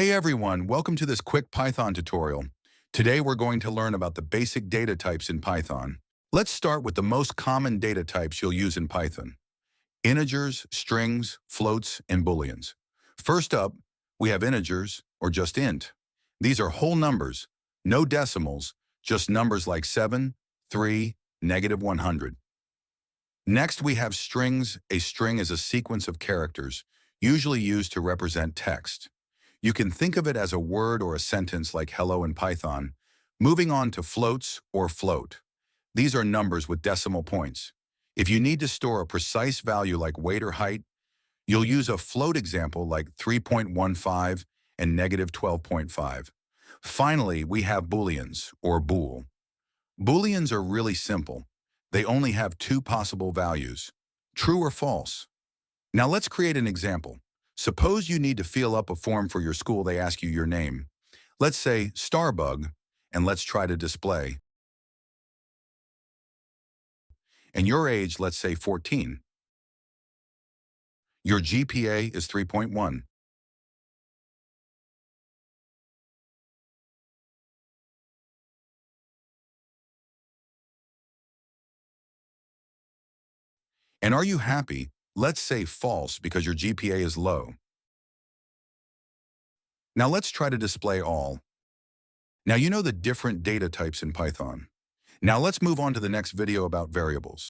Hey everyone, welcome to this quick Python tutorial. Today we're going to learn about the basic data types in Python. Let's start with the most common data types you'll use in Python: integers, strings, floats, and booleans. First up, we have integers, or just int. These are whole numbers, no decimals, just numbers like 7, 3, -100. Next, we have strings. A string is a sequence of characters, usually used to represent text. You can think of it as a word or a sentence like hello in Python. Moving on to floats or float. These are numbers with decimal points. If you need to store a precise value like weight or height, you'll use a float example like 3.15 and -12.5. Finally, we have booleans, or bool. Booleans are really simple. They only have two possible values: true or false. Now let's create an example. Suppose you need to fill up a form for your school. They ask you your name. Let's say Starbug, and let's try to display. And your age, let's say 14. Your GPA is 3.1. And are you happy? Let's say false because your GPA is low. Now let's try to display all. Now you know the different data types in Python. Now let's move on to the next video about variables.